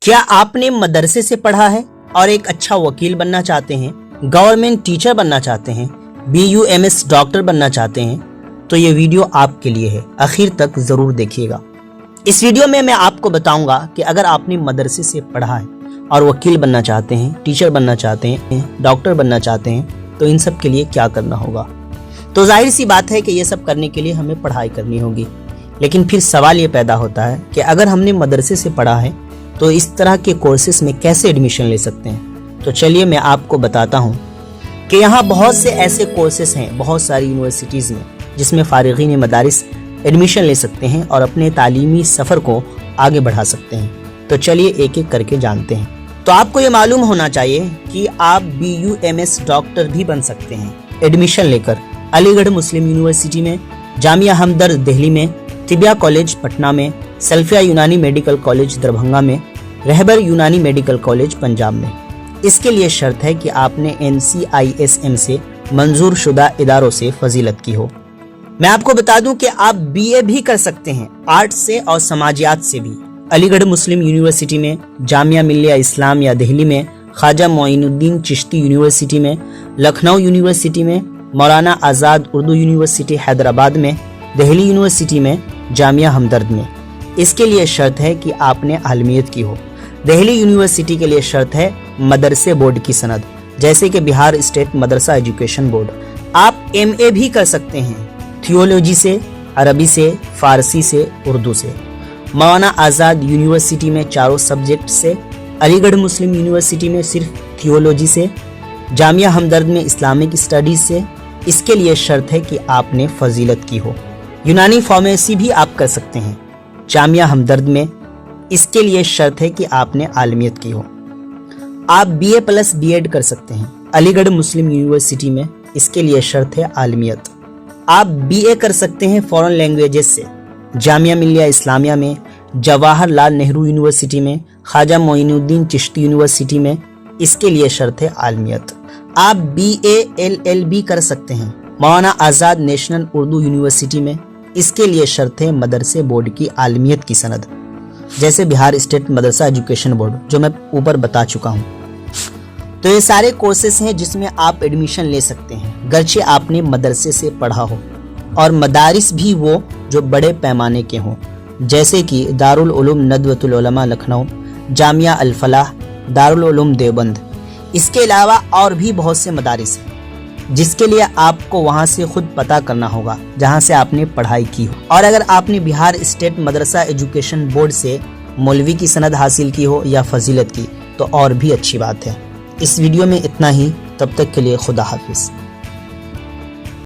क्या आपने मदरसे से पढ़ा है और एक अच्छा वकील बनना चाहते हैं, गवर्नमेंट टीचर बनना चाहते हैं, BUMS डॉक्टर बनना चाहते हैं, तो ये वीडियो आपके लिए है। आखिर तक जरूर देखिएगा। इस वीडियो में मैं आपको बताऊंगा कि अगर आपने मदरसे से पढ़ा है और वकील बनना चाहते हैं, टीचर बनना चाहते हैं, डॉक्टर बनना चाहते हैं, तो इन सब के लिए क्या करना होगा। तो जाहिर सी बात है कि ये सब करने के लिए हमें पढ़ाई करनी होगी। लेकिन फिर सवाल ये पैदा होता है कि अगर हमने मदरसे से पढ़ा है तो इस तरह के कोर्सेज में कैसे एडमिशन ले सकते हैं। तो चलिए मैं आपको बताता हूँ कि यहाँ बहुत से ऐसे कोर्सेज हैं बहुत सारी यूनिवर्सिटीज़ में, जिसमें फारिगीन मदारिस एडमिशन ले सकते हैं और अपने तालीमी सफ़र को आगे बढ़ा सकते हैं। तो चलिए एक एक करके जानते हैं। तो आपको ये मालूम होना चाहिए कि आप BUMS डॉक्टर भी बन सकते हैं एडमिशन लेकर अलीगढ़ मुस्लिम यूनिवर्सिटी में, जामिया हमदर्द दिल्ली में, तिबिया कॉलेज पटना में, सल्फिया यूनानी मेडिकल कॉलेज दरभंगा में, रहबर यूनानी मेडिकल कॉलेज पंजाब में। इसके लिए शर्त है कि आपने NCISM से मंजूर शुदा इदारों से फजीलत की हो। मैं आपको बता दूं कि आप BA भी कर सकते हैं आर्ट से और समाजियात से भी। अलीगढ़ मुस्लिम यूनिवर्सिटी में, जामिया मिल्लिया इस्लामिया दिल्ली में, ख्वाजा मोइनुद्दीन चिश्ती यूनिवर्सिटी में, लखनऊ यूनिवर्सिटी में, मौलाना आज़ाद उर्दू यूनिवर्सिटी हैदराबाद में, दिल्ली यूनिवर्सिटी में, जामिया हमदर्द में। इसके लिए शर्त है कि आपने आलमियत की हो। दिल्ली यूनिवर्सिटी के लिए शर्त है मदरसे बोर्ड की सनद, जैसे कि बिहार स्टेट मदरसा एजुकेशन बोर्ड। आप MA भी कर सकते हैं थियोलॉजी से, अरबी से, फारसी से, उर्दू से। मौलाना आज़ाद यूनिवर्सिटी में चारों सब्जेक्ट से, अलीगढ़ मुस्लिम यूनिवर्सिटी में सिर्फ थियोलॉजी से, जामिया हमदर्द में इस्लामिक स्टडीज से। इसके लिए शर्त है कि आपने फजीलत की हो। यूनानी फार्मेसी भी आप कर सकते हैं जामिया हमदर्द में। इसके लिए शर्त है कि आपने आलमियत की हो। आप BA प्लस B.Ed कर सकते हैं अलीगढ़ मुस्लिम यूनिवर्सिटी में। इसके लिए शर्त है आलमियत। आप BA कर सकते हैं फॉरेन लैंग्वेजेस से जामिया मिल्लिया इस्लामिया में, जवाहरलाल नेहरू यूनिवर्सिटी में, ख्वाजा मोइनुद्दीन चिश्ती यूनिवर्सिटी में। इसके लिए शर्त है आलमियत। आप BA LLB कर सकते हैं मौलाना आज़ाद नेशनल उर्दू यूनिवर्सिटी में। इसके लिए शर्त है मदरसे बोर्ड की आलमियत की सनद, जैसे बिहार स्टेट मदरसा एजुकेशन बोर्ड, जो मैं ऊपर बता चुका हूँ। तो ये सारे कोर्सेस हैं जिसमें आप एडमिशन ले सकते हैं गर्चे आपने मदरसे से पढ़ा हो, और मदारिस भी वो जो बड़े पैमाने के हों, जैसे कि दारुल उलूम नदवतुल उलमा लखनऊ, जामिया अल फलाह, दारुल उलूम देवबंद। इसके अलावा और भी बहुत से मदारिस हैं जिसके लिए आपको वहां से खुद पता करना होगा जहां से आपने पढ़ाई की हो। और अगर आपने बिहार स्टेट मदरसा एजुकेशन बोर्ड से मौलवी की सनद हासिल की हो या फजीलत की, तो और भी अच्छी बात है। इस वीडियो में इतना ही। तब तक के लिए खुदा हाफिज।